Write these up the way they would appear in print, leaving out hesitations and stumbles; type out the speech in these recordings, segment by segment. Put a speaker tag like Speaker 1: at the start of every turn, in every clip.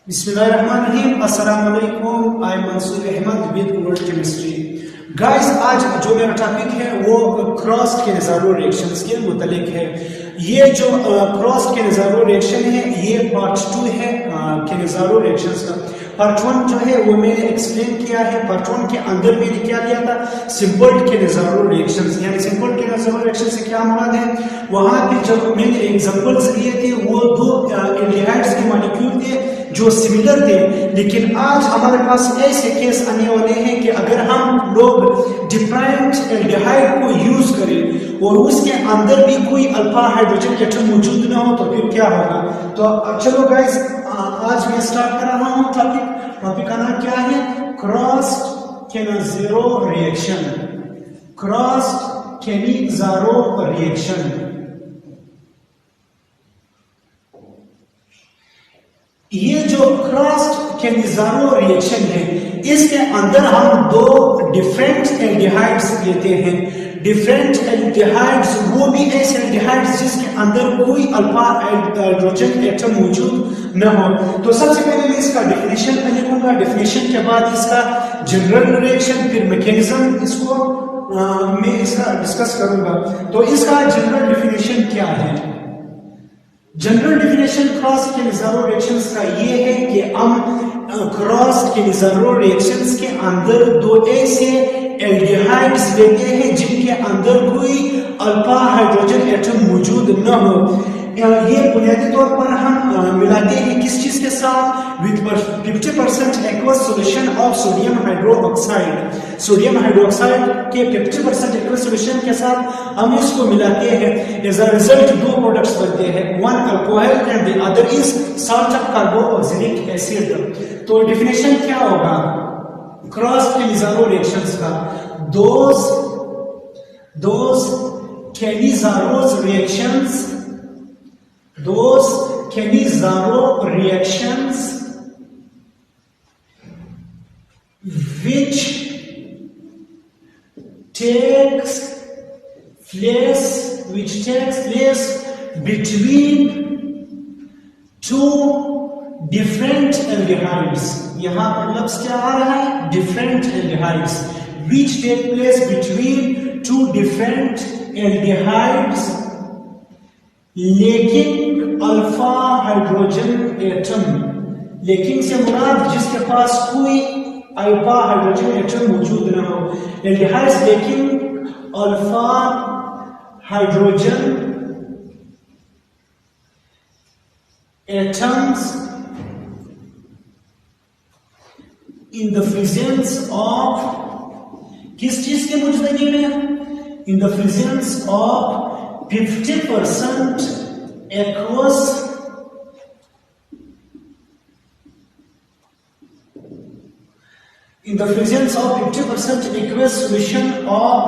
Speaker 1: बिस्मिल्लाहिर्रहमानिर्रहीम। अस्सलाम वालेकुम। I Mansoor Ahmed with world chemistry. Guys, आज जो मेरा टॉपिक है वो क्रॉस के नज़ारो रिएक्शंस के मुतालिक है। ये जो क्रॉस के नज़ारो रिएक्शन है ये पार्ट 2 है के नज़ारो रिएक्शंस का। पार्ट 1 जो है वो मैंने एक्सप्लेन किया है। पार्ट 1 के अंदर मैंने क्या किया था, सिंपल के नज़ारो रिएक्शंस, यानी सिंपल के नज़ारो रिएक्शन से क्या मुराद है, वहां पे जब मैंने एग्जांपल्स लिए थे वो दो एल्डिहाइड्स के मॉलिक्यूल थे जो सिमिलर थे। लेकिन आज हमारे पास ऐसे केस आने वाले हैं कि अगर हम लोग डिफरेंट एल्डिहाइड को यूज करें और उसके अंदर भी कोई अल्फा हाइड्रोजन एटम मौजूद ना हो तो फिर क्या होगा। तो चलो गाइस, आज मैं स्टार्ट कर रहा हूं टॉपिक का नाम क्या है, cross Cannizzaro reaction. Cross Cannizzaro reaction. ये जो क्रॉस केनाज़रो रिएक्शन है इसके अंदर हम दो डिफरेंट एल्डिहाइड्स लेते हैं। डिफरेंट एल्डिहाइड्स वो भी ऐसे एल्डिहाइड्स जिसके अंदर कोई अल्फा हाइड्रोजन एटम मौजूद न हो। तो सबसे पहले मैं इसका डेफिनेशन लिखूंगा, डेफिनेशन के बाद इसका जनरल रिएक्शन, फिर मैकेनिज्म इसको मैं इसका डिस्कस करूंगा। तो इसका जनरल डेफिनेशन क्या है। जनरल डेफिनेशन क्रॉस केनाज़रो रिएक्शंस का ये है कि हम क्रॉस केनाज़रो रिएक्शंस के अंदर दो ऐसे एल्डिहाइड्स लेते हैं जिनके अंदर कोई अल्फा हाइड्रोजन एटम मौजूद न हो। ये बुनियादी तौर पर हम मिलाते हैं किस चीज के साथ, with 50% aqueous solution of sodium hydroxide. Sodium hydroxide के 50% एक्वस सॉल्यूशन के साथ हम इसको मिलाते हैं। एज अ रिजल्ट दो प्रोडक्ट्स बनते हैं, one alcohol and the other is salt of carboxylic acid. तो डेफिनेशन क्या होगा क्रॉस केनाज़रो रिएक्शंस का, those केनाज़रो reactions which takes place between two different aldehydes। यहां पर लफ्ज क्या आ रहा है, different aldehydes, which take place between two different aldehydes लेकिन अल्फा हाइड्रोजन एटम। लेकिन से मुराद जिसके पास कोई अल्फा हाइड्रोजन एटम मौजूद न हो। एल्डिहाइड्स लेकिन alpha hydrogen atoms in the presence of किस चीज के मौजूदगी में, in the presence of 50% aqueous solution of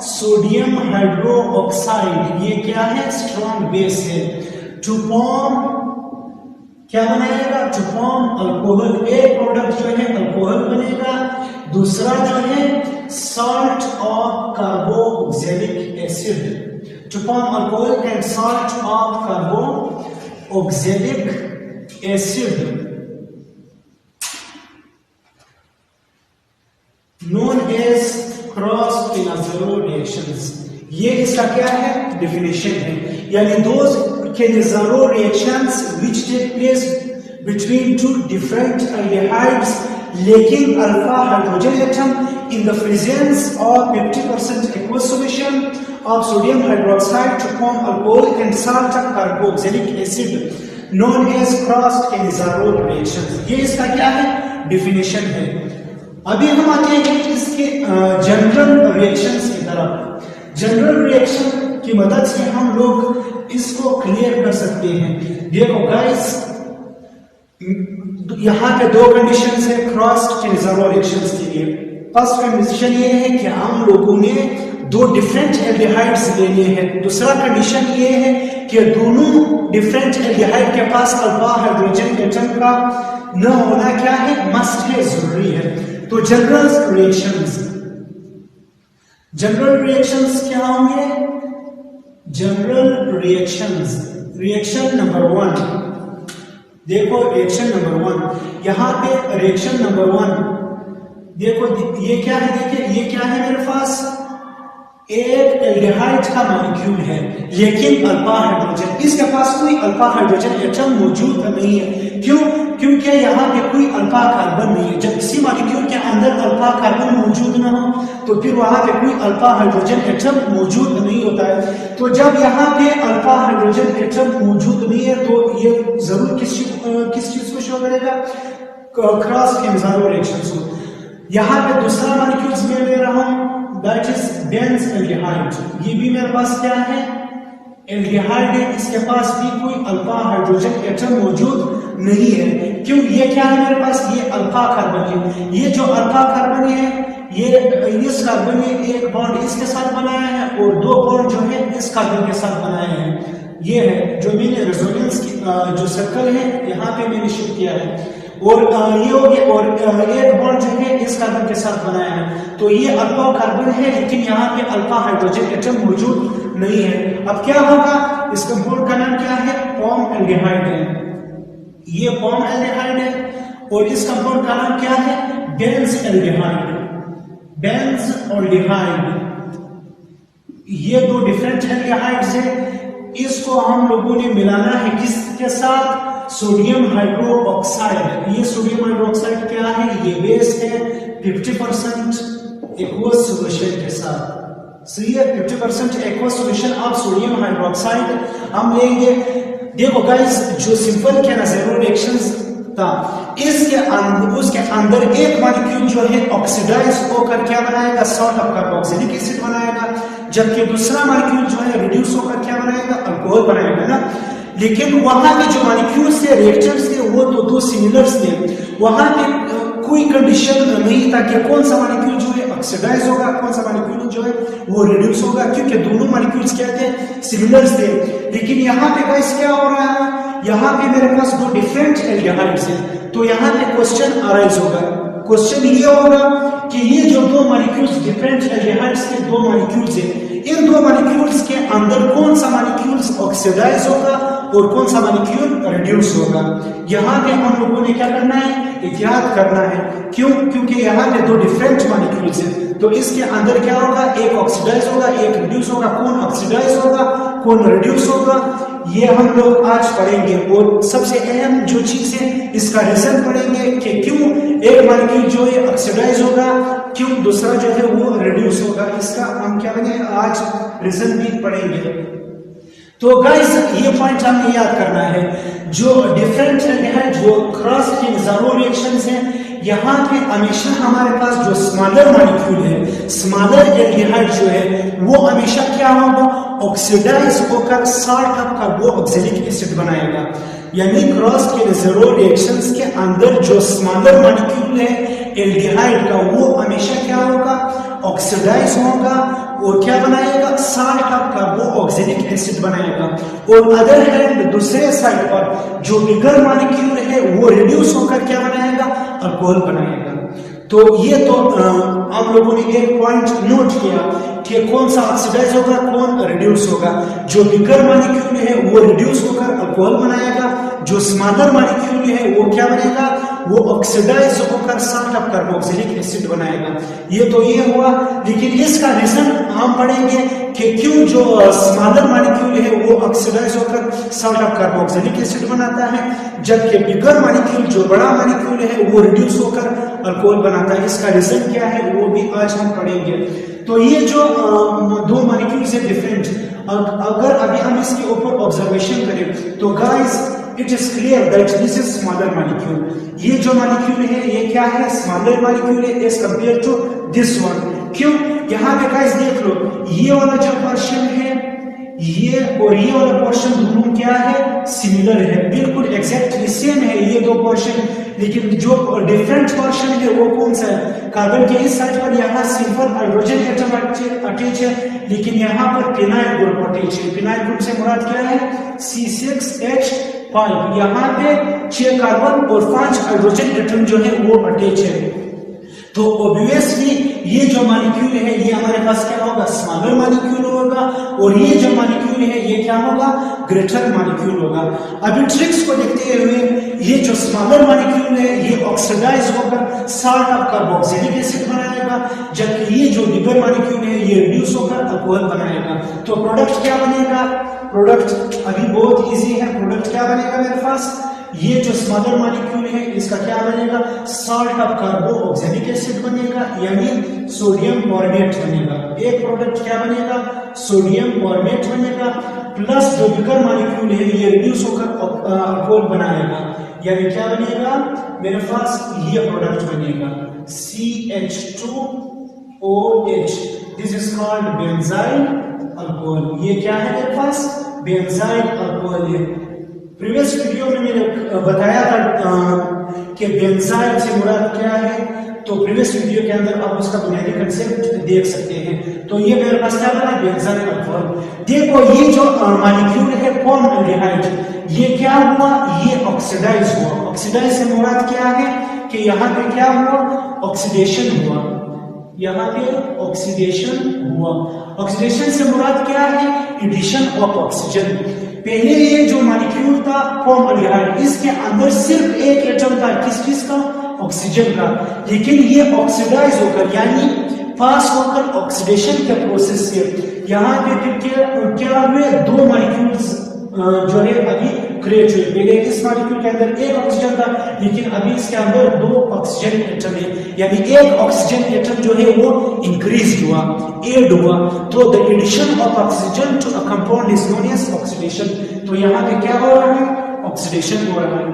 Speaker 1: sodium hydroxide। ये क्या है, स्ट्रॉन्ग बेस है। टू फॉर्म क्या बनाएगा, टू फॉर्म अल्कोहल। एक प्रोडक्ट जो है अल्कोहल बनेगा, दूसरा जो है salt of carboxylic acid. To form alcohol and salt of carboxylic acid known as cross केनाज़रो reactions। ये इसका क्या है, डेफिनेशन है। यानी those केनाज़रो reactions which take place between two different aldehydes लेकिन alpha hydrogen atom in the presence of 50% aqueous solution of sodium hydroxide to form alcohol and salt of carboxylic acid known as cross केनाज़रो reactions। ये इसका क्या है, definition है। अभी हम आते हैं इसके जनरल रिएक्शंस की तरफ। जनरल रिएक्शन की मदद से हम लोग इसको क्लियर कर सकते हैं। देखो गाइस, यहाँ पे दो कंडीशंस है क्रॉस केनाज़रो रिएक्शंस के लिए। फर्स्ट कंडीशन ये है कि हम लोगों ने दो डिफरेंट एल्डिहाइड्स लेने हैं। दूसरा कंडीशन ये है कि दोनों डिफरेंट एल्डिहाइड के पास अल्फा हाइड्रोजन एटम का न होना क्या है, मस्ट है, जरूरी है। तो जनरल रिएक्शंस क्या होंगे, जनरल रिएक्शंस। रिएक्शन नंबर 1, देखो रिएक्शन नंबर 1, यहाँ पे रिएक्शन नंबर 1 देखो ये क्या है, देखिए ये क्या है मेरे पास एक एल्डिहाइड का मॉलिक्यूल है लेकिन अल्फा हाइड्रोजन, इसके पास कोई अल्फा हाइड्रोजन एटम मौजूद नहीं है। क्यों? क्योंकि यहाँ पे कोई अल्फा कार्बन नहीं है। जब किसी मॉलिक्यूल के अंदर अल्फा कार्बन मौजूद ना हो तो फिर वहां पे कोई अल्फा हाइड्रोजन एटम मौजूद नहीं होता है। तो जब यहाँ पे अल्फा हाइड्रोजन एटम मौजूद नहीं है तो ये जरूर किस चीज को शो करेगा, क्रॉस केमिज़ारो रिएक्शंस को। यहाँ पे दूसरा मॉलिक्यूल्स में ले रहा हूं दैट इज बेंज एल्डिहाइड, ये भी मेरे पास क्या है एल्डिहाइड है, इसके पास भी कोई अल्फा हाइड्रोजन एटम मौजूद नहीं है। क्यों? ये क्या है मेरे पास, ये अल्फा कार्बन है। ये जो अल्फा कार्बन है ये इस कार्बन ने एक बॉन्ड इसके साथ बनाया है और 2 बॉन्ड जो है इस कार्बन के साथ बनाए हैं। ये है जो मैंने रेजोनेंस की जो सर्कल है यहाँ पे मैंने शो किया है और ये हो गया और एक बॉन्ड जो है इस कार्बन के साथ बनाया है। तो ये अल्फा कार्बन है लेकिन यहाँ पे अल्फा हाइड्रोजन एटम मौजूद नहीं है। अब क्या होगा, इस कंपाउंड का नाम क्या है, पॉम एल्डिहाइड है। ये पॉम एल्डिहाइड है और इस कंपाउंड का नाम क्या है, बेंज एल्डिहाइड। बेंज एल्डिहाइड ये 2 डिफरेंट एल्डिहाइड्स है। इसको हम लोगों ने मिलाना है किसके साथ, सोडियम हाइड्रोक्साइड। ये सोडियम हाइड्रोक्साइड क्या है, ये बेस है 50% एक्वस सॉल्यूशन के साथ। सही है, 50% aqueous solution of sodium hydroxide हम लेंगे। देखो गाइस जो सिंपल केमिज़ारो रिएक्शंस था उसके अंदर एक मॉलिक्यूल जो है ऑक्सीडाइज होकर क्या बनाएगा, सॉल्ट ऑफ कार्बोक्सिलिक एसिड बनाएगा, जबकि दूसरा मॉलिक्यूल जो है रिड्यूस होकर क्या बनाएगा, अल्कोहल बनाएगा ना। लेकिन वहां के जो मॉलिक्यूल्स थे, रिएक्टर्स थे, वो तो 2 सिमिलर्स थे। वहां पे कोई कंडीशन नहीं था कि कौन सा मॉलिक्यूल जो है ऑक्सीडाइज होगा, कौन सा मॉलिक्यूल जो है वो रिड्यूस होगा, क्योंकि दोनों मॉलिक्यूल्स क्या थे, सिमिलर्स थे। लेकिन यहाँ पे गाइस क्या हो रहा है, यहाँ पे मेरे पास 2 डिफरेंट एल्डिहाइड्स हैं। तो यहाँ पे क्वेश्चन अराइज होगा, क्वेश्चन ये होगा कि ये जो 2 मॉलिक्यूल्स डिफरेंट एल्डिहाइड्स के 2 मॉलिक्यूल्स हैं, इन 2 मॉलिक्यूल्स के अंदर कौन सा मॉलिक्यूल्स ऑक्सीडाइज होगा और कौन सा मॉलिक्यूल रिड्यूस होगा। यहाँ पे हम लोगों ने क्या करना है, याद करना है। क्यों? क्योंकि यहाँ पे 2 डिफरेंट मॉलिक्यूल्स हैं तो इसके अंदर क्या होगा, एक ऑक्सीडाइज होगा एक रिड्यूस होगा। कौन ऑक्सीडाइज होगा कौन रिड्यूस होगा ये हम लोग आज पढ़ेंगे। और सबसे अहम जो चीज है इसका रीजन पढ़ेंगे कि क्यों एक मॉलिक्यूल जो है ऑक्सीडाइज होगा, क्यों दूसरा जो है वो रिड्यूस होगा, इसका हम क्या करेंगे आज रीजन भी पढ़ेंगे। तो गाइस ये पॉइंट हमें याद करना है, जो डिफरेंट एल्डिहाइड जो क्रॉस केमिज़ारो रिएक्शंस हैं, यहाँ पे हमेशा हमारे पास जो स्मॉलर मॉलिक्यूल है, स्मॉलर एल्डिहाइड जो है वो हमेशा क्या होगा, ऑक्सीडाइज होकर सॉल्ट ऑफ कार्बोक्सिलिक एसिड बनाएगा। यानी क्रॉस केमिज़ारो रिएक्शंस के अंदर जो स्मॉलर मॉलिक्यूल है एल्डिहाइड का वो हमेशा क्या होगा, ऑक्सीडाइज होगा और क्या बनाएगा, सॉल्ट ऑफ कार्बोक्सिलिक एसिड बनाएगा। और अदर हैंड दूसरे साइड पर जो बिगर मॉलिक्यूल है वो रिड्यूस होकर क्या बनाएगा, अल्कोहल बनाएगा। तो ये तो हम लोगों ने एक पॉइंट नोट किया कि कौन सा ऑक्सीडाइज होगा कौन रिड्यूस होगा। जो बिगर मॉलिक्यूल है वो रिड्यूस होकर अल्कोहल बनाएगा, जो स्मॉलर मॉलिक्यूल है वो क्या बनेगा, वो ऑक्सीडाइज होकर सॉल्ट ऑफ कार्बोक्सिलिक एसिड बनाएगा। ये तो ये हुआ, लेकिन इसका रीजन हम पढ़ेंगे कि क्यों जो स्मॉलर मॉलिक्यूल है वो ऑक्सीडाइज होकर सॉल्ट ऑफ कार्बोक्सिलिक एसिड बनाता है, जबकि बिगर मॉलिक्यूल जो बड़ा मॉलिक्यूल है वो रिड्यूस होकर अल्कोहल बनाता है। इसका रीजन क्या है वो भी आज हम पढ़ेंगे। तो ये जो 2 मॉलिक्यूल्स है डिफरेंट, अगर अभी हम इसके ऊपर ऑब्जर्वेशन करें तो guys it is clear that this is smaller molecule. ये जो मॉलिक्यूल है ये क्या है, स्मॉलर मॉलिक्यूल है as compare to this one. क्यों? यहाँ पे गाइस देख लो, ये वाला जो पोर्शन है ये और ये वाला पोर्शन दोनों क्या है, सिमिलर है, बिल्कुल एग्जैक्टली सेम है ये 2 पोर्शन। लेकिन जो डिफरेंट पोर्शन है वो कौन सा है, कार्बन के इस साइड पर यहाँ सिंपल हाइड्रोजन एटम अटैच है, लेकिन यहाँ पर फिनाइल ग्रुप अटैच है। फिनाइल ग्रुप से मुराद क्या है, C6H5। यहाँ पे 6 कार्बन और 5 हाइड्रोजन एटम जो है वो अटैच है। तो ऑब्वियसली ये जो मॉलिक्यूल है ये हमारे पास क्या होगा, स्मॉलर मॉलिक्यूल होगा, और ये जो मॉलिक्यूल है ये क्या होगा, ग्रेटर मॉलिक्यूल होगा। अभी ट्रिक्स को देखते हुए, ये जो स्मॉलर मॉलिक्यूल है ये ऑक्सीडाइज होकर साल्ट ऑफ कार्बोक्सिलिक एसिड बनाएगा, जबकि ये जो बिगर मॉलिक्यूल है ये रिड्यूस होकर अल्कोहल बनाएगा। तो प्रोडक्ट क्या बनेगा, प्रोडक्ट अभी बहुत इजी है। प्रोडक्ट क्या बनेगा मेरे पास, ये जो स्मॉलर मॉलिक्यूल है इसका क्या बनेगा, साल्ट ऑफ कार्बोक्सिलिक एसिड बनेगा, यानी सोडियम फॉर्मेट बनेगा। एक प्रोडक्ट क्या बनेगा, सोडियम फॉर्मेट बनेगा, प्लस जो बिगर मॉलिक्यूल है ये रिड्यूस होकर अल्कोहल बनाएगा, यानी क्या बनेगा मेरे पास, ये प्रोडक्ट बनेगा CH2OH। This is called benzyl alcohol. ये क्या है मेरे पास, बेंजाइल अल्कोहल है। प्रीवियस वीडियो में मैंने बताया था कि बेंजाइल से मुराद क्या है, तो प्रीवियस वीडियो के अंदर आप उसका बुनियादी कंसेप्ट देख सकते हैं। तो ये मेरे पास क्या बना, बेंजाइल अल्कोहल। देखो ये जो मॉलिक्यूल है फॉर्मल्डिहाइड, ये क्या हुआ, ये ऑक्सीडाइज हुआ। ऑक्सीडाइज से मुराद क्या है कि यहाँ पे क्या हुआ, ऑक्सीडेशन हुआ, यहाँ पे ऑक्सीडेशन हुआ। ऑक्सीडेशन से मुराद क्या है, एडिशन ऑफ ऑक्सीजन। पहले ये जो मॉलिक्यूल था फॉर्मल्डिहाइड, इसके अंदर सिर्फ एक एटम था, किस का, ऑक्सीजन का, लेकिन ये ऑक्सीडाइज होकर यानी पास होकर ऑक्सीडेशन के प्रोसेस से यहाँ पे फिर क्या हुए, दो मॉलिक्यूल्स जो है अभी क्रिएट हुए। पहले इस मॉलिक्यूल के अंदर एक ऑक्सीजन था, लेकिन अभी इसके अंदर दो ऑक्सीजन एटम है, यानी एक ऑक्सीजन एटम जो है वो इंक्रीज हुआ, एड हुआ। तो the addition of oxygen to a compound is known as oxidation. तो यहाँ पे क्या हो रहा है, ऑक्सीडेशन हो रहा है।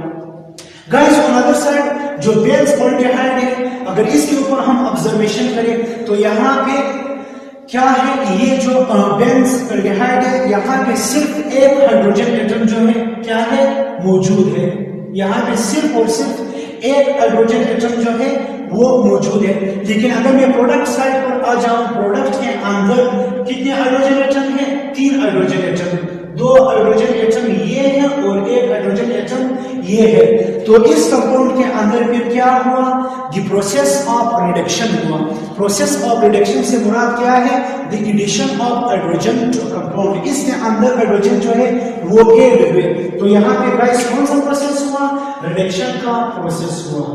Speaker 1: गाइस ऑन अदर साइड जो बेंजोल्डिहाइड है, अगर इसके ऊपर हम ऑब्जर्वेशन करें तो यहाँ पे क्या है, ये जो बेंजोल्डिहाइड है यहाँ पे सिर्फ एक हाइड्रोजन एटम जो है क्या है, मौजूद है। यहाँ पे सिर्फ और सिर्फ एक हाइड्रोजन एटम जो है वो मौजूद है। लेकिन अगर मैं प्रोडक्ट साइड पर आ जाऊं, प्रोडक्ट के अंदर कितने हाइड्रोजन एटम है, 3 हाइड्रोजन एटम, 2 हाइड्रोजन एटम ये है और एक हाइड्रोजन एटम ये है। तो इस कंपाउंड के अंदर फिर क्या हुआ, द प्रोसेस ऑफ रिडक्शन हुआ। प्रोसेस ऑफ रिडक्शन से मुराद क्या है, the addition of hydrogen to compound. इसके अंदर हाइड्रोजन जो है वो ऐड हुए। तो यहाँ पे गाइस कौन सा प्रोसेस हुआ, रिडक्शन का प्रोसेस हुआ।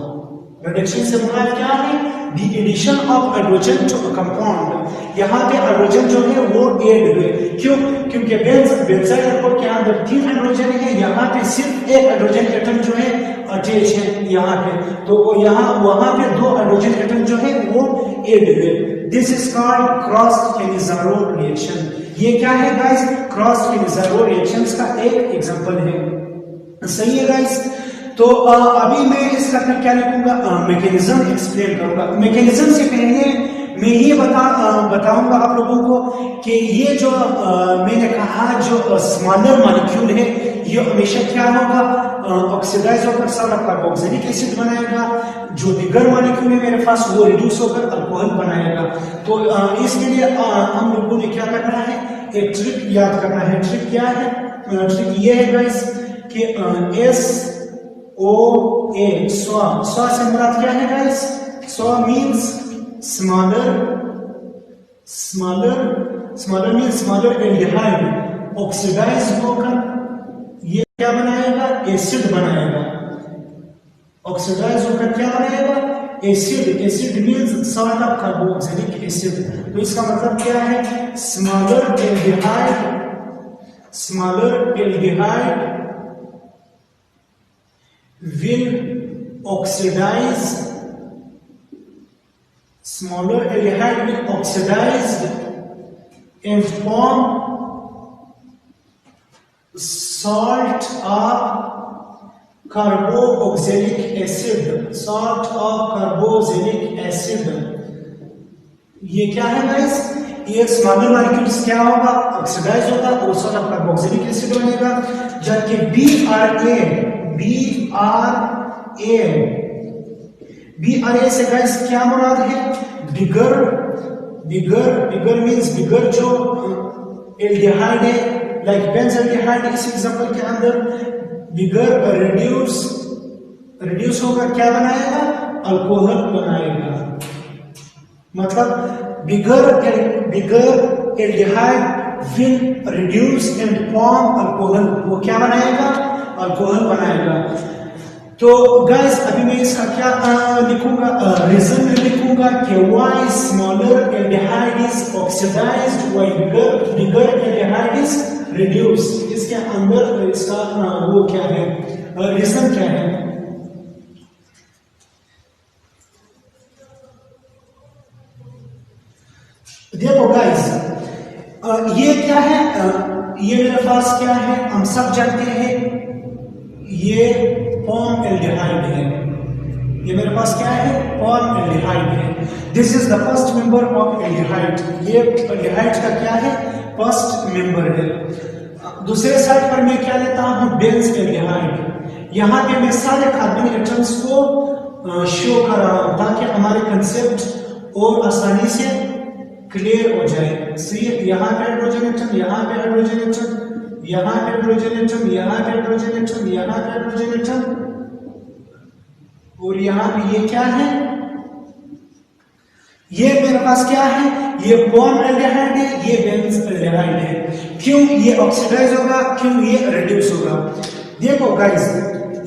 Speaker 1: रिडक्शन से मुराद क्या है, the addition of hydrogen to a compound. यहाँ पे हाइड्रोजन जो है वो ऐड हुए, क्यों, क्योंकि बेंजाइल अल्कोहल के अंदर 3 हाइड्रोजन है, यहाँ पे सिर्फ एक हाइड्रोजन एटम जो है अटैच है यहाँ पे, तो यहाँ वहां पे 2 हाइड्रोजन एटम जो है वो ऐड हुए। This is called cross Cannizzaro reaction. ये क्या है गाइस, क्रॉस कैनिज़ारो रिएक्शंस का एक एग्जांपल है। सही है गाइस। तो अभी मैं इसका फिर क्या लिखूंगा, मैकेनिज्म एक्सप्लेन करूंगा। मैकेनिज्म से पहले मैं ये बताऊंगा आप लोगों को कि ये जो मैंने कहा जो स्मॉलर मॉलिक्यूल है ये हमेशा क्या होगा, ऑक्सीडाइज होकर साल्ट ऑफ कार्बोक्सिलिक एसिड बनाएगा। जो बिगर मॉलिक्यूल है मेरे पास वो रिड्यूस होकर अल्कोहल बनाएगा। तो इसके लिए हम लोगों ने क्या करना है, एक ट्रिक याद करना है। ट्रिक क्या है, ट्रिक ये है गाइस कि SOA, SOA से मुराद क्या है guys, SOA means smaller means smaller aldehyde. Oxidise होकर ये क्या बनाएगा, एसिड बनाएगा। ऑक्सीडाइज होकर क्या बनाएगा, acid. Acid means salt of carboxylic acid. तो इसका मतलब क्या है, smaller aldehyde will oxidize, smaller aldehyde will oxidize and form salt of carboxylic acid. Salt of carboxylic acid ये क्या है गाइस, ये स्मॉलर मॉलिक्यूल्स क्या होगा, ऑक्सीडाइज होगा और सॉल्ट ऑफ कार्बोक्सिलिक एसिड बनेगा। जबकि BRA से गाइस क्या मुराद है, बिगर मींस बिगर जो एल्डिहाइड है, लाइक बेंजोल्डिहाइड। इस एग्जांपल के अंदर बिगर रिड्यूस होकर क्या बनाएगा, अल्कोहल बनाएगा। मतलब bigger aldehyde will reduce and form alcohol, वो क्या बनाएगा, अल्कोहल बनाएगा। तो गाइस अभी मैं इसका क्या लिखूंगा, रीजन में लिखूंगा कि why smaller aldehyde is oxidized while bigger aldehyde is reduced। इसके अंदर इसका वो क्या है, रीजन क्या है। देखो गाइस ये क्या है, ये मेरे पास क्या है, हम सब जानते हैं ये पॉम एल्डिहाइड है, ये मेरे पास क्या है, पॉम एल्डिहाइड है। This is the first member of aldehyde, ये एल्डिहाइड का क्या है, फर्स्ट मेंबर है। दूसरे साइड पर मैं क्या लेता हूं, बेंज एल्डिहाइड। यहां पे मैं सारे कार्बन एटम्स को शो कर रहा हूं ताकि हमारे कंसेप्ट और आसानी से क्लियर हो जाए। सी यहाँ पे हाइड्रोजन एटम, यहाँ पे हाइड्रोजन एटम, यहाँ पे हाइड्रोजन एटम, यहाँ पे हाइड्रोजन एटम, यहाँ पे हाइड्रोजन एटम, और यहाँ पे ये क्या है, ये मेरे पास क्या है, ये पॉम एल्डिहाइड है, ये बेंज एल्डिहाइड है। क्यों ये ऑक्सीडाइज होगा, क्यों ये रिड्यूस होगा। देखो गाइस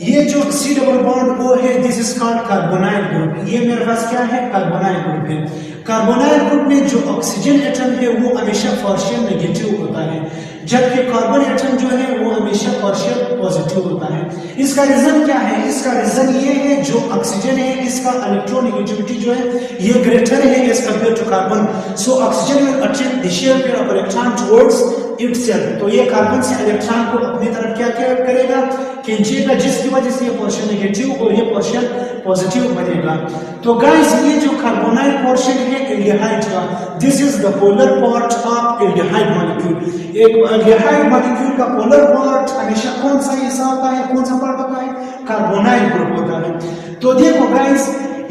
Speaker 1: ये जो C डबल बॉन्ड O है, this is called carbonyl group. ये मेरे पास क्या है, कार्बोनाइल ग्रुप है। कार्बोनाइल ग्रुप में जो ऑक्सीजन एटम है वो हमेशा पार्शियल नेगेटिव होता है, जबकि कार्बन एटम जो है वो हमेशा पार्शियल पॉजिटिव होता है। इसका रीजन क्या है, इसका रीजन ये है जो ऑक्सीजन है इसका इलेक्ट्रोनेगेटिविटी जो है ये ग्रेटर है as compare to carbon. So oxygen will attract the share pair of electron towards itself. तो ये कार्बन से इलेक्ट्रॉन को अपनी तरफ क्या करेगा, खींचेगा, जिसकी वजह से ये पोर्शन नेगेटिव और ये पोर्शन पॉजिटिव बनेगा। तो गाइस ये जो कार्बोनाइल पोर्शन है एल्डिहाइड का, this is the polar part of aldehyde molecule. एक एल्डिहाइड मॉलिक्यूल का पोलर पार्ट हमेशा कौन सा हिस्सा होता है, कौन सा पार्ट होता है, कार्बोनाइल ग्रुप होता है। तो देखो गाइस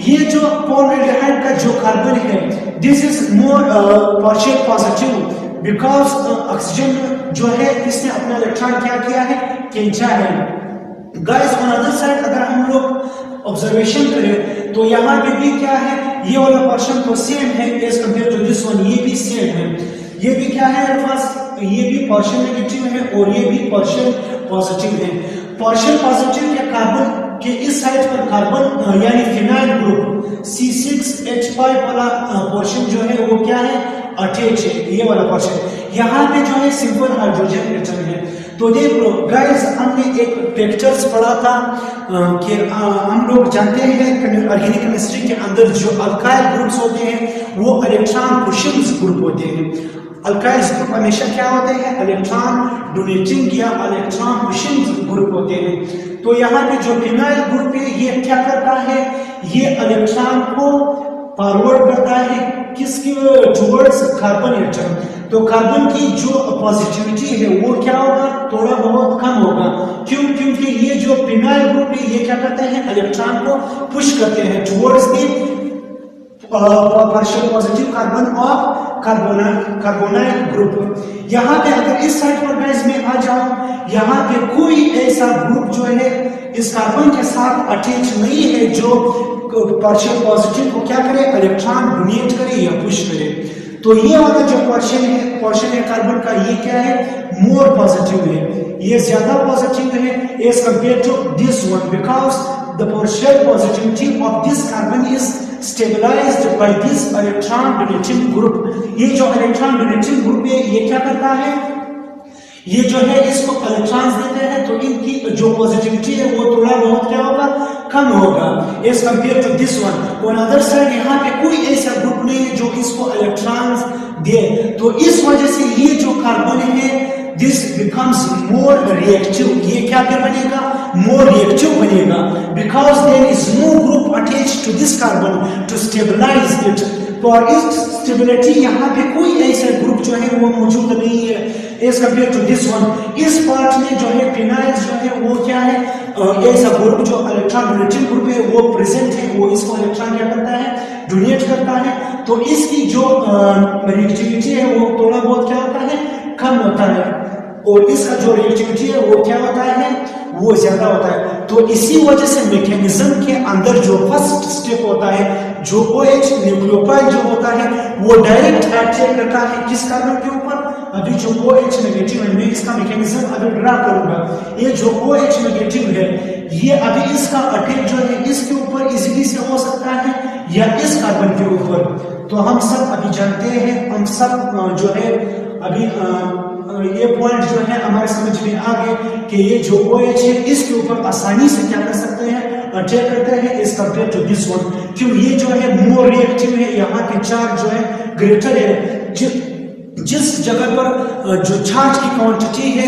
Speaker 1: ये जो पॉम एल्डिहाइड का जो कार्बन है, this is more partial positive because oxygen जो है इसने अपना इलेक्ट्रॉन क्या किया है, खींचा है। गाइस ऑन अदर साइड अगर हम लोग ऑब्जर्वेशन करें तो यहाँ पे भी क्या है, ये वाला पोर्शन तो सेम है as compare to this one, ये भी सेम है। ये भी क्या है मेरे पास, ये भी पोर्शन नेगेटिव है और ये भी पोर्शन पॉजिटिव है। पोर्शन पॉजिटिव के कार्बन के इस साइड पर कार्बन यानी फिनाइल ग्रुप C6H5 वाला पोर्शन जो है वो क्या है, अटैच है, ये वाला पोर्शन। यहाँ पे जो है सिंपल हाइड्रोजन एटम है। तो देख लो गाइस हमने एक पिक्चर्स पढ़ा था कि हम लोग जानते हैं ऑर्गेनिक केमिस्ट्री के अंदर जो अल्काइल ग्रुप्स होते हैं वो इलेक्ट्रॉन पुशिंग ग्रुप होते हैं। अल्काइल ग्रुप हमेशा क्या होते हैं, इलेक्ट्रॉन डोनेटिंग या इलेक्ट्रॉन पुशिंग ग्रुप होते हैं। तो यहाँ पे जो फिनाइल ग्रुप है ये क्या करता है, ये इलेक्ट्रॉन को फॉरवर्ड करता है किसकी, टुवर्ड्स कार्बन एटम। तो कार्बन की जो पॉजिटिविटी है वो क्या होगा, थोड़ा बहुत कम होगा। क्यों, क्योंकि ये जो फिनाइल ग्रुप है ये क्या करते हैं, इलेक्ट्रॉन को पुश करते हैं towards the partial positive carbon of carbonyl group. यहाँ पे अगर इस साइड पर गाइस मैं आ जाऊं, यहाँ पे कोई ऐसा ग्रुप जो है इस कार्बन के साथ अटैच नहीं है जो पार्शियल पॉजिटिव को क्या करे, इलेक्ट्रॉन डोनेट करे या पुश करे। तो ये वाला जो पोर्शन है कार्बन का ये क्या है, मोर पॉजिटिव है, ये ज्यादा पॉजिटिव है as compare to this one because the partial positivity of this carbon is stabilised by this electron donating group. ये जो इलेक्ट्रॉन डोनेटिंग ग्रुप है ये क्या करता है, ये जो है इसको इलेक्ट्रॉन्स देते हैं तो इनकी जो पॉजिटिविटी है वो थोड़ा बहुत क्या होगा, कम होगा as compare to this one. On other side यहाँ पे कोई ऐसा ग्रुप नहीं है जो इसको इलेक्ट्रॉन्स दे। तो इस वजह से ये जो कार्बन है दिस बिकम्स मोर रिएक्टिव, ये क्या कर बनेगा, मोर रिएक्टिव बनेगा because there is no group attached to this carbon to stabilise it. For इस स्टेबिलिटी यहाँ पे कोई ऐसा ग्रुप जो है वो मौजूद नहीं है as compare to this one. इस पार्ट में जो है फिनाइल जो है वो क्या है, ऐसा ग्रुप जो इलेक्ट्रॉन डोनेटिंग ग्रुप है वो प्रेजेंट है, वो इसको इलेक्ट्रॉन क्या करता है, डोनेट करता है। तो इसकी जो रिएक्टिविटी है वो थोड़ा बहुत क्या होता है, कम होता है और इसका जो रिएक्टिविटी है वो क्या होता है, वो ज्यादा होता है। तो इसी वजह से मैकेनिज्म के अंदर जो फर्स्ट स्टेप होता है, जो OH न्यूक्लियोफाइल जो होता है वो डायरेक्ट अटैक करता है किस कार्बन के ऊपर। अभी जो OH नेगेटिव है, मैं इसका मैकेनिज्म अभी ड्रा करूंगा। ये जो OH नेगेटिव है, ये अभी इसका अटैक जो है इसके ऊपर इजीली से हो सकता है या इस कार्बन के ऊपर। तो हम सब अभी जानते हैं, हम सब जो है अभी ये पॉइंट जो है हमारे समझ में आ गए कि ये जो OH है इसके ऊपर आसानी से क्या कर सकते हैं, अटैक करते हैं as compare to this one. क्यों, ये जो है मोर रिएक्टिव है, यहाँ के चार्ज जो है ग्रेटर है। जिस जगह पर जो चार्ज की क्वांटिटी है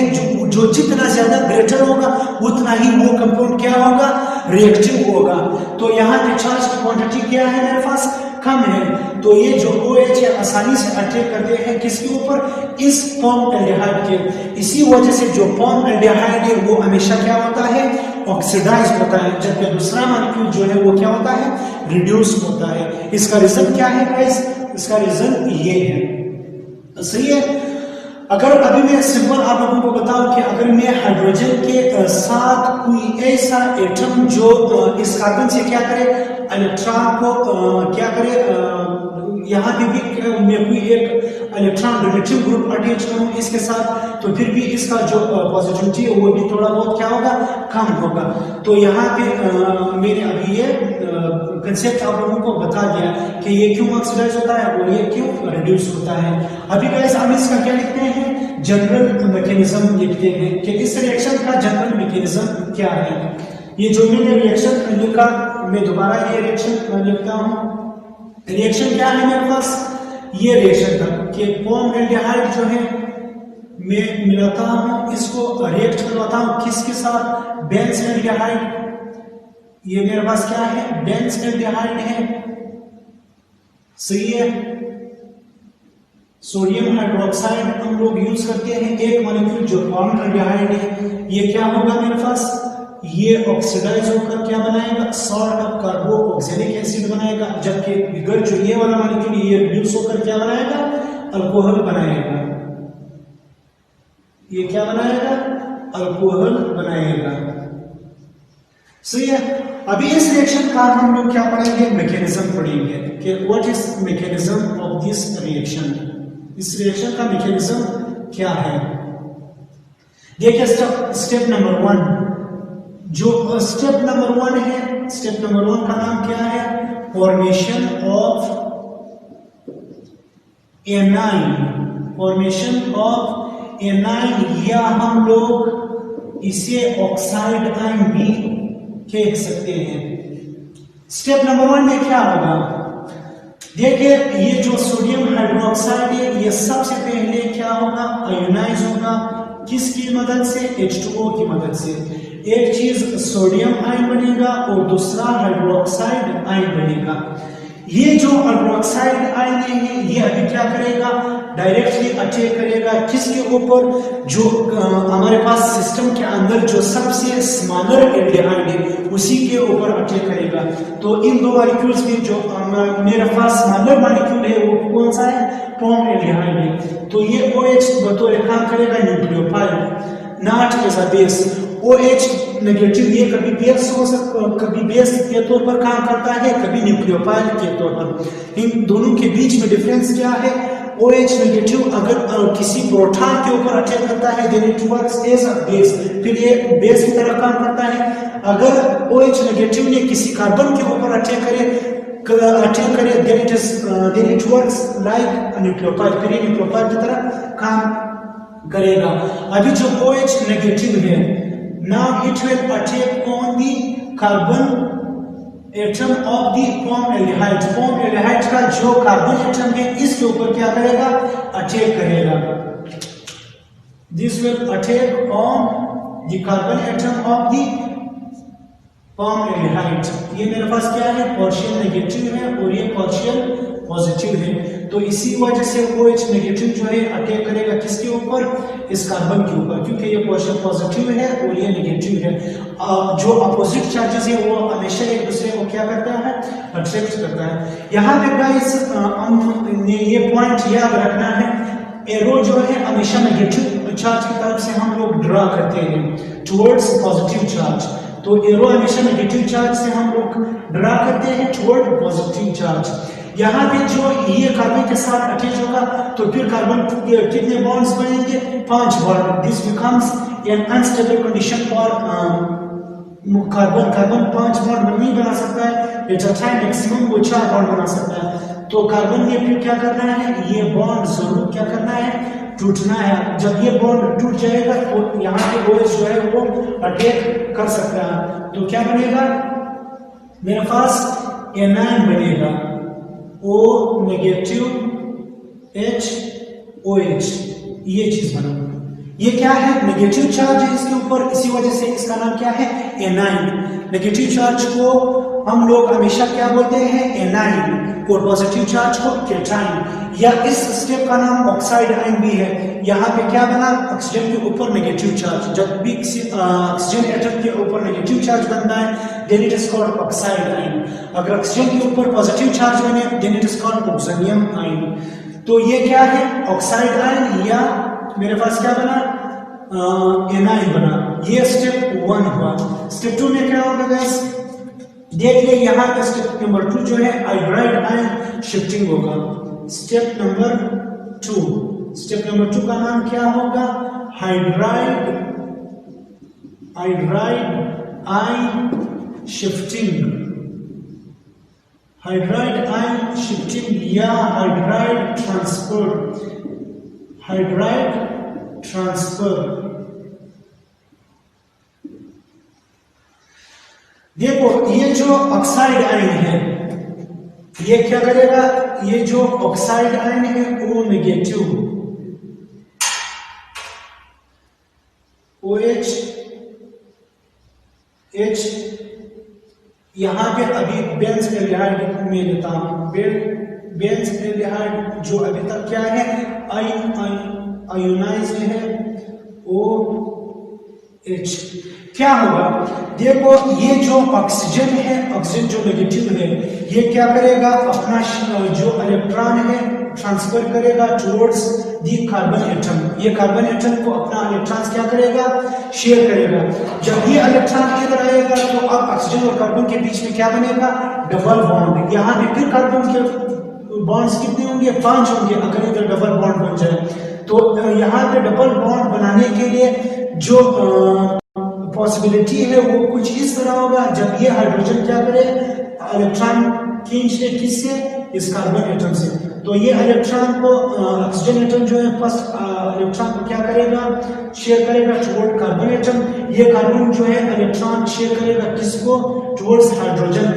Speaker 1: जो जितना ज्यादा ग्रेटर होगा उतना ही वो कंपाउंड क्या होगा, रिएक्टिव होगा। तो यहाँ पे चार्ज की क्वांटिटी क्या है मेरे पास, कम है। तो ये जो OH है आसानी से अटैक करते हैं किसके ऊपर, इस फॉर्मल्डिहाइड के। इसी वजह से जो फॉर्मल्डिहाइड है वो हमेशा क्या होता है, ऑक्सीडाइज होता है, जबकि दूसरा मॉलिक्यूल जो है वो क्या होता है, रिड्यूस होता है। इसका रीजन क्या है गाइस, इसका रीजन ये है, सही है। अगर अभी मैं सिंपल आप लोगों को बताऊं कि अगर मैं हाइड्रोजन के साथ कोई ऐसा एटम जो इस कार्बन से क्या करे, इलेक्ट्रॉन को क्या करे, यहाँ पे भी मैं कोई एक इलेक्ट्रॉन डोनेटिव ग्रुप अटैच करूं इसके साथ, तो फिर भी इसका जो पॉजिटिविटी है वो भी थोड़ा बहुत क्या होगा, कम होगा। तो यहाँ पे मैंने अभी ये कंसेप्ट आप लोगों को बता दिया कि ये क्यों ऑक्सीडाइज होता है और ये क्यों रिड्यूस होता है। अभी गाइस हम इसका क्या लिखते हैं, जनरल मैकेनिज्म लिखते हैं कि इस रिएक्शन का जनरल मैकेनिज्म क्या है। ये जो मैंने रिएक्शन लिखा, मैं दोबारा ये रिएक्शन लिखता हूँ। रिएक्शन क्या है मेरे पास, ये रिएक्शन था कि फॉर्मल्डिहाइड जो है मैं मिलाता हूँ, इसको रिएक्ट करवाता हूँ किसके साथ, बेंजल्डिहाइड। ये मेरे पास क्या है, बेंजल्डिहाइड है, सही है। सोडियम हाइड्रोक्साइड हम लोग यूज करते हैं, एक मॉलिक्यूल जो फॉर्मल्डिहाइड है, ये क्या होगा मेरे पास, ये ऑक्सीडाइज होकर क्या बनाएगा, सॉल्ट ऑफ कार्बोक्सिलिक एसिड बनाएगा। जबकि बिगर जो ये वाला मॉलिक्यूल ये रिड्यूस होकर क्या बनाएगा, अल्कोहल बनाएगा। ये क्या बनाएगा, अल्कोहल बनाएगा, सही है। अभी इस रिएक्शन का हम लोग क्या पढ़ेंगे, मैकेनिज्म पढ़ेंगे कि what is mechanism of this reaction. इस रिएक्शन का मैकेनिज्म क्या है, देखिए स्टेप नंबर 1, जो स्टेप नंबर 1 है, स्टेप नंबर 1 का नाम क्या है, formation of anion. Formation of anion, या हम लोग इसे ऑक्साइड आयन भी कह सकते हैं। स्टेप नंबर 1 में क्या होगा, देखिए ये जो सोडियम हाइड्रोक्साइड है ये सबसे पहले क्या होगा, आयोनाइज होगा। किसकी मदद से, H2O की मदद से। एक चीज सोडियम आयन बनेगा और दूसरा हाइड्रोक्साइड आयन बनेगा। ये जो हाइड्रोक्साइड आयन है ये अभी क्या करेगा, डायरेक्टली अटैक करेगा किसके ऊपर, जो हमारे पास सिस्टम के अंदर जो सबसे स्मॉलर एल्डिहाइड है उसी के ऊपर अटैक करेगा। तो इन दो मॉलिक्यूल्स में जो मेरे पास स्मॉलर मॉलिक्यूल है वो कौन सा है, फॉर्मल्डिहाइड है। तो ये OH बतौर काम करेगा nucleophile, not as a base. OH negative ये कभी बेस हो सकता, कभी बेस के तौर पर काम करता है, कभी न्यूक्लियोफाइल के तौर पर। इन दोनों के बीच में डिफरेंस क्या है, OH नेगेटिव अगर किसी प्रोटॉन के ऊपर अटैक करता है then it works as a base, फिर ये बेस की तरह काम करता है। अगर OH नेगेटिव ने किसी कार्बन के ऊपर अटैक करे then it works like nucleophile, फिर ये न्यूक्लियोफाइल की तरह काम करेगा। अभी जो OH नेगेटिव है, now it will attack on the carbon atom of the formaldehyde. Formaldehyde का जो कार्बन एटम है इसके ऊपर क्या करेगा, अटैक करेगा। This will attack on the carbon atom of the formaldehyde. ये मेरे पास क्या है, पार्शियल नेगेटिव है और ये पार्शियल पॉजिटिव है। तो इसी वजह से OH नेगेटिव जो है अटैक करेगा किसके ऊपर, इस कार्बन के ऊपर, क्योंकि ये पार्शियल पॉजिटिव है और ये नेगेटिव है। जो अपोजिट चार्जेस है वो हमेशा एक दूसरे को क्या करता है, अट्रैक्ट करता है। यहाँ पे गाइस ये पॉइंट याद रखना है एरो जो है हमेशा नेगेटिव चार्ज की तरफ से हम लोग ड्रा करते हैं टुवर्ड्स पॉजिटिव चार्ज। तो एरो हमेशा नेगेटिव चार्ज से हम लोग ड्रा करते हैं टुवर्ड पॉजिटिव चार्ज। यहाँ पे जो ये कार्बन के साथ अटैच होगा तो फिर कार्बन कितने बॉन्ड्स बनेंगे? 5 bond. This becomes N unstable condition for carbon. Carbon 5 bond नहीं बना सकता है, एट अ टाइम मैक्सिमम वो 4 बॉन्ड बना सकता है। तो कार्बन ने फिर क्या करना है? ये बॉन्ड जरूर क्या करना है? टूटना है। जब ये बॉन्ड टूट जाएगा तो यहाँ पे OH जो है वो अटैक कर सकता है। तो क्या बनेगा मेरे पास? एनाइन बनेगा, O नेगेटिव HOH, ये चीज बना। ये क्या है? नेगेटिव चार्ज है इसके ऊपर, इसी वजह से इसका नाम क्या है? एनाइन। नेगेटिव चार्ज को हम लोग हमेशा क्या बोलते हैं? एनाइन, और पॉजिटिव चार्ज को कैटाइन। या इस स्टेप का नाम ऑक्साइड आयन भी है। यहाँ पे क्या बना? ऑक्सीजन के ऊपर नेगेटिव चार्ज। जब भी ऑक्सीजन एटम के ऊपर नेगेटिव चार्ज बनता है then it is called oxide ion. अगर ऑक्सीजन के ऊपर पॉजिटिव चार्ज बने then it is called oxonium ion. तो ये क्या है? ऑक्साइड आयन, या मेरे पास क्या बना? एनाइन बना। ये स्टेप 1 हुआ। स्टेप 2 में क्या होगा गाइस? देखिए यहाँ पे स्टेप नंबर 2 जो है हाइड्राइड आयन शिफ्टिंग होगा। स्टेप नंबर 2, स्टेप नंबर 2 का नाम क्या होगा? Hydride ion shifting. Hydride ion shifting या हाइड्राइड ट्रांसफर। Hydride transfer. देखो ये जो ऑक्साइड आयन है ये क्या करेगा? ये जो ऑक्साइड आयन है O नेगेटिव, OH H, यहां पे अभी बेंज एल्डिहाइड में लेता हूं। बेंज एल्डिहाइड जो अभी तक क्या है? आयोनाइज्ड है, OH। क्या होगा? देखो ये जो ऑक्सीजन है, ऑक्सीजन जो नेगेटिव है, ये क्या करेगा? अपना जो इलेक्ट्रॉन है ट्रांसफर करेगा टुवर्ड्स दी कार्बन एटम। ये कार्बन एटम को अपना इलेक्ट्रॉन क्या करेगा? शेयर करेगा। जब ये इलेक्ट्रॉन इधर आएगा तो अब ऑक्सीजन और कार्बन के बीच में क्या बनेगा? Double bond. यहाँ पे फिर कार्बन के बॉन्ड्स कितने होंगे? 5 होंगे अगर इधर डबल बॉन्ड बन जाए। तो यहाँ पे डबल बॉन्ड बनाने के लिए जो पॉसिबिलिटी है वो कुछ इस तरह होगा। जब ये हाइड्रोजन क्या करे? इलेक्ट्रॉन खींच ले, किससे? इस कार्बन एटम से। तो ये इलेक्ट्रॉन को ऑक्सीजन एटम जो है फर्स्ट इलेक्ट्रॉन को क्या करेगा? शेयर करेगा टुवर्ड कार्बन एटम। ये कार्बन जो है इलेक्ट्रॉन शेयर करेगा किसको? Towards hydrogen.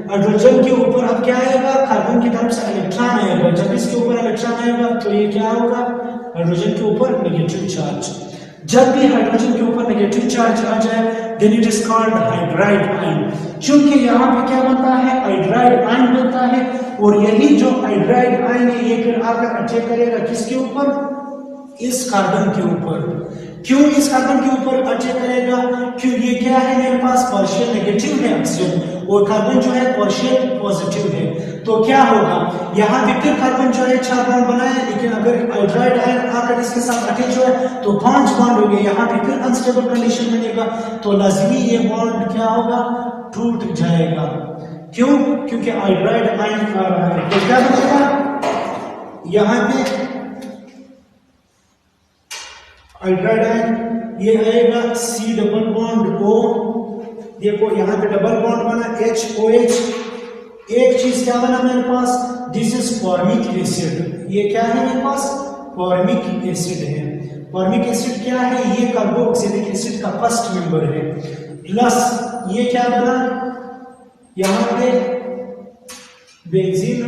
Speaker 1: हाइड्रोजन के ऊपर अब क्या आएगा? कार्बन की तरफ से इलेक्ट्रॉन आएगा। जब इसके ऊपर इलेक्ट्रॉन आएगा तो ये क्या होगा? हाइड्रोजन के ऊपर नेगेटिव चार्ज। जब भी हाइड्रोजन के ऊपर नेगेटिव चार्ज आ जाए then it is called hydride ion. क्योंकि यहाँ पे क्या बनता है? हाइड्राइड आयन बनता है, और यही जो हाइड्राइड आयन है ये फिर आकर अटैक करेगा किसके ऊपर? इस कार्बन के ऊपर। क्यों इस कार्बन के ऊपर अटैक करेगा? क्योंकि ये क्या है? मेरे पास पार्शियल नेगेटिव है ऑक्सीजन, और कार्बन जो है पार्शियल पॉजिटिव है। तो क्या होगा? यहाँ पे फिर कार्बन जो है 4 बॉन्ड बनाए, लेकिन अगर हाइड्राइड आयन आकर इसके साथ अटैच हुआ है तो 5 बॉन्ड हो गए। यहाँ पे फिर अनस्टेबल कंडीशन बनेगा, तो लाजमी ये बॉन्ड क्या होगा? टूट जाएगा। क्यों? क्योंकि हाइड्राइड आयन आ रहा है। तो क्या बनेगा? यहाँ पे हाइड्राइड आयन ये आएगा C डबल बॉन्ड O। देखो यहाँ पे डबल बॉन्ड बना HOH। एक चीज क्या बना मेरे पास? This is formic acid. ये क्या है मेरे पास? फॉर्मिक एसिड है। फॉर्मिक एसिड क्या है? ये कार्बोक्सिलिक एसिड का फर्स्ट मेंबर है। प्लस ये क्या बना? यहाँ पे बेंजीन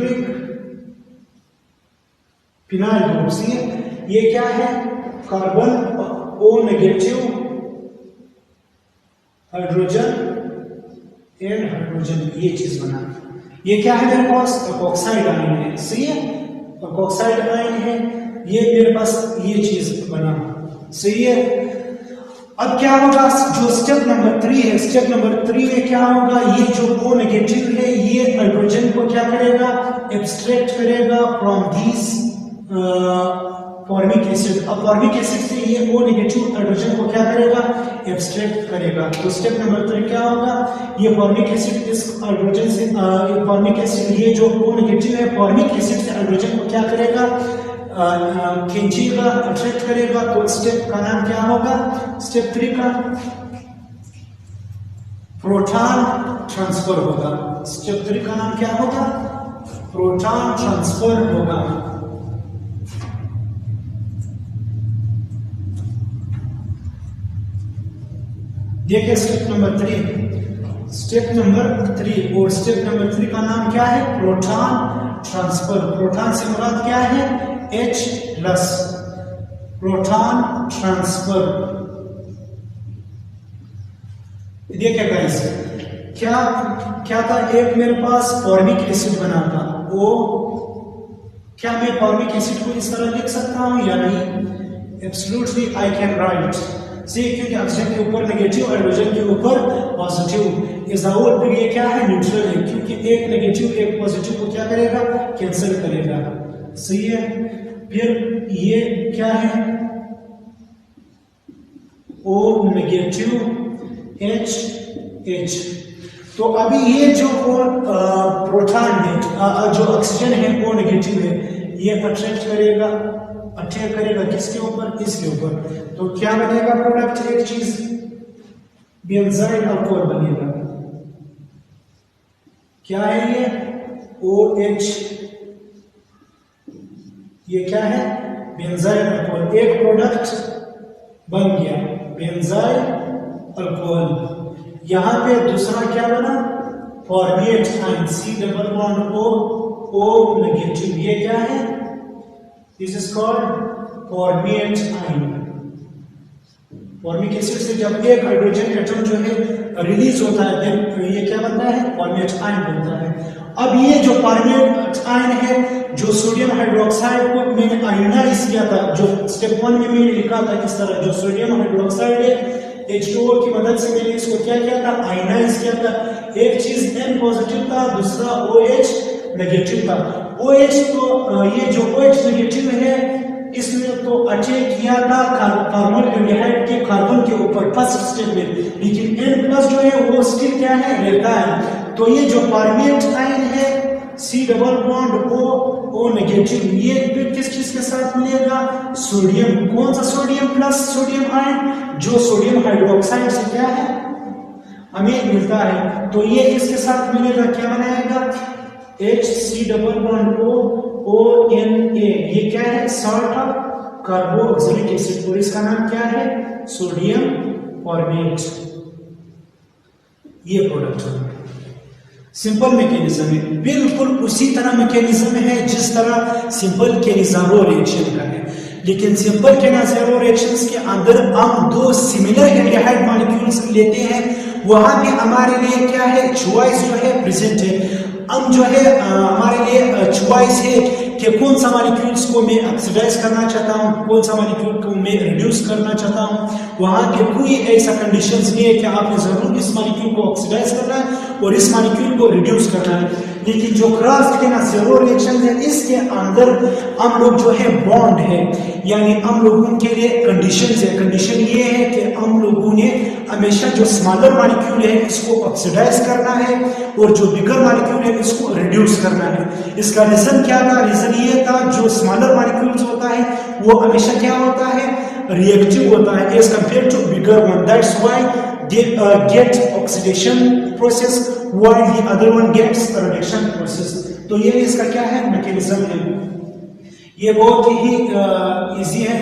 Speaker 1: फिनाइल ग्रुप। ये क्या है? Carbon O negative, hydrogen and hydrogen, ये चीज बना। ये क्या है मेरे पास? ऑक्साइड आयन है। सही है, ऑक्साइड आयन है। ये मेरे पास ये चीज बना। सही है। अब क्या होगा? जो स्टेप नंबर 3 है, स्टेप नंबर 3 में क्या होगा? ये जो O नेगेटिव है ये हाइड्रोजन को क्या करेगा? एब्स्ट्रैक्ट करेगा फॉर्मिक एसिड। अब फॉर्मिक एसिड से ये O नेगेटिव हाइड्रोजन को क्या करेगा, एब्स्ट्रैक्ट करेगा। तो स्टेप नंबर 3 क्या होगा, ये फॉर्मिक एसिड इस हाइड्रोजन से फॉर्मिक एसिड, ये जो O नेगेटिव है फॉर्मिक एसिड से हाइड्रोजन को क्या करेगा, खींचेगा, अट्रैक्ट करेगा। तो स्टेप का नाम क्या होगा, स्टेप 3 का प्रोटॉन ट्रांसफर होगा। स्टेप 3 का नाम क्या होगा, प्रोटॉन ट्रांसफर होगा। देखिए स्टेप नंबर 3, स्टेप नंबर 3 और स्टेप नंबर 3 का नाम क्या है, प्रोटॉन ट्रांसफर। प्रोटॉन से मुराद क्या है, H+, प्रोटॉन ट्रांसफर। देखिए गाइस, क्या था, एक मेरे पास फॉर्मिक एसिड बना था, वो क्या मैं फॉर्मिक एसिड को इस तरह लिख सकता हूं या नहीं, एब्सोल्युटली आई कैन राइट। सी, क्योंकि ऑक्सीजन के ऊपर नेगेटिव, हाइड्रोजन के ऊपर पॉजिटिव, इस होल फिर ये क्या है, न्यूट्रल है, क्योंकि एक नेगेटिव एक पॉजिटिव को क्या करेगा, कैंसिल करेगा। सही है। फिर ये क्या है, O नेगेटिव H। तो अभी ये जो प्रोटॉन है, जो ऑक्सीजन है वो नेगेटिव है, ये अटैक करेगा किसके ऊपर, इसके ऊपर। तो क्या बनेगा प्रोडक्ट, एक चीज बेंजाइल अल्कोहल बनेगा। क्या है ये, OH, ये क्या है, बेंजाइल अल्कोहल। एक प्रोडक्ट बन गया बेंजाइल अल्कोहल। यहां पे दूसरा क्या बना, फॉर्मेट आयन, C+O नेगेटिव। ये क्या है, this is called format ion. Formic acid से जब एक हाइड्रोजन एटम जो है रिलीज होता है, देन ये क्या बनता है, फॉर्मेट आयन बनता है। अब ये जो फॉर्मेट आयन है, जो सोडियम हाइड्रोक्साइड को मैंने आयनाइज किया था, जो स्टेप 1 में मैंने लिखा था इस तरह, जो सोडियम हाइड्रोक्साइड है H2O की मदद से मैंने इसको क्या किया था, आयनाइज किया था। एक चीज N पॉजिटिव था, दूसरा OH नेगेटिव था। OH तो ये जो OH नेगेटिव है, इसने तो अटैक किया था कार्बन एल्डिहाइड के कार्बन के ऊपर फर्स्ट स्टेप में, लेकिन N+ जो है वो स्टिल क्या है, रहता है। तो ये जो फॉर्मेट आयन है C+O नेगेटिव, ये फिर किस चीज के साथ मिलेगा, सोडियम। कौन सा सोडियम प्लस सोडियम आयन, जो सोडियम हाइड्रोक्साइड से क्या है हमें मिलता है। तो ये इसके साथ मिलेगा, क्या बनाएगा, HCOONA। ये क्या है, सॉल्ट ऑफ कार्बोक्सिलिक एसिड, और इसका नाम क्या है, सोडियम फॉर्मेट। ये प्रोडक्ट है। सिंपल मैकेनिज्म है, बिल्कुल उसी तरह मैकेनिज्म है जिस तरह सिंपल केनिज़ारो रिएक्शन का है। लेकिन सिंपल केनिज़ारो रिएक्शंस के अंदर हम दो सिमिलर एल्डिहाइड मॉलिक्यूल्स लेते हैं, वहां पे हमारे लिए क्या है, चॉइस जो है प्रेजेंट है। हम जो है हमारे लिए चॉइस है कि कौन सा मॉलिक्यूल्स को मैं ऑक्सीडाइज करना चाहता हूँ, कौन सा मॉलिक्यूल को मैं रिड्यूस करना चाहता हूँ। वहां के कोई ऐसा कंडीशंस नहीं है कि आपने जरूर इस मॉलिक्यूल को ऑक्सीडाइज करना है और इस मॉलिक्यूल को रिड्यूस करना है। लेकिन जो क्रॉस केनिज़ारो रिएक्शन है, इसके अंदर हम लोग जो है बॉन्ड है, यानी हम लोगों के लिए कंडीशंस है। कंडीशन ये है कि हम लोगों ने हमेशा जो स्मॉलर मॉलिक्यूल है इसको ऑक्सीडाइज करना है और जो बिगर मॉलिक्यूल है इसको रिड्यूस करना है। इसका रीजन क्या था, रीजन ये था, जो स्मॉलर मॉलिक्यूल्स होता है वो हमेशा क्या होता है, रिएक्टिव होता है as compare to bigger one. That's why they get oxidation process while the other one gets reduction process। तो ये इसका क्या है, मैकेनिज्म है। ये बहुत ही इजी है।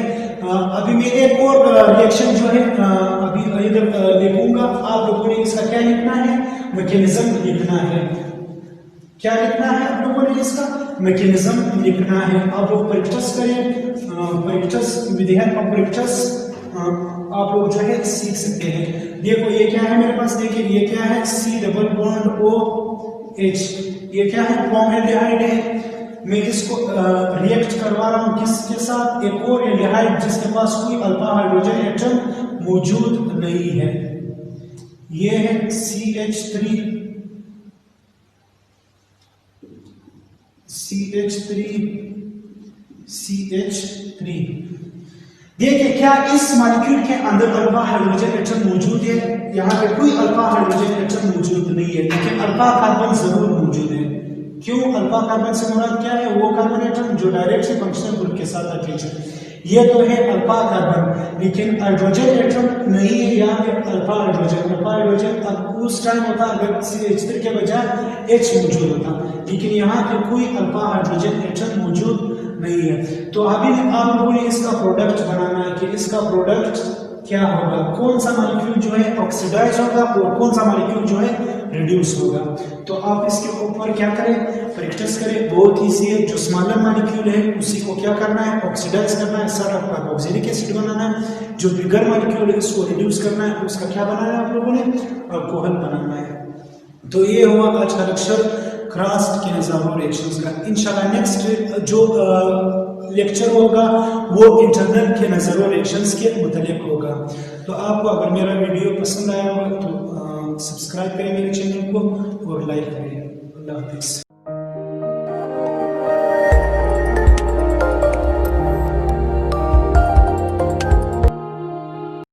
Speaker 1: अभी मैं एक और रिएक्शन जो है अभी इधर लिखूंगा, आप लोगों ने इसका क्या लिखना है, मैकेनिज्म लिखना है। क्या लिखना है आप लोगों ने, इसका मैकेनिज्म लिखना है। आप लोग प्रैक्टिस करें, practice with the help of practice आप लोग जो है सीख सकते हैं। देखो ये क्या है मेरे पास, देखिए ये क्या है, C+OH। ये क्या है, फॉर्मल्डिहाइड है। मैं इसको रिएक्ट करवा रहा हूं किसके साथ, एक और एल्डिहाइड जिसके पास कोई अल्फा हाइड्रोजन एटम मौजूद नहीं है। ये है CH3 CH3 CH3। देखिए क्या इस मॉलिक्यूल के अंदर अल्फा हाइड्रोजन एटम मौजूद है? यहाँ पे कोई अल्फा हाइड्रोजन एटम मौजूद नहीं है, लेकिन अल्फा कार्बन जरूर मौजूद है। क्यों? अल्फा कार्बन से मुराद क्या है? वो कार्बन एटम जो डायरेक्ट फंक्शनल ग्रुप के साथ अटैच है। ये तो है अल्फा कार्बन, लेकिन हाइड्रोजन एटम नहीं है यहाँ पे अल्फा हाइड्रोजन। अल्फा हाइड्रोजन अब उस टाइम होता अगर CH3 के बजाय H मौजूद होता, लेकिन यहाँ पे कोई अल्फा हाइड्रोजन एटम मौजूद नहीं है। तो अभी आप लोगों ने इसका प्रोडक्ट बनाना है कि इसका प्रोडक्ट क्या होगा, कौन सा मॉलिक्यूल जो है ऑक्सीडाइज होगा और कौन सा मॉलिक्यूल जो है रिड्यूस होगा। तो आप इसके ऊपर क्या करें, प्रैक्टिस करें, बहुत ईजी है। जो स्मॉलर मॉलिक्यूल है उसी को क्या करना है, ऑक्सीडाइज करना है, सर आपका कार्बोक्सिलिक एसिड बनाना है। जो बिगर मॉलिक्यूल है उसको रिड्यूस करना है, उसका क्या बनाना है आप लोगों ने, अल्कोहल बनाना है। तो ये हुआ आज का लेक्चर क्रास्ट के नज़ारो रिएक्शंस का। इंशाल्लाह नेक्स्ट जो लेक्चर होगा वो इंटरनल के नज़ारो रिएक्शंस के मुतालिक होगा। तो आपको अगर मेरा वीडियो पसंद आया हो तो सब्सक्राइब करें मेरे चैनल को और लाइक करें। अल्लाह हाफिज़।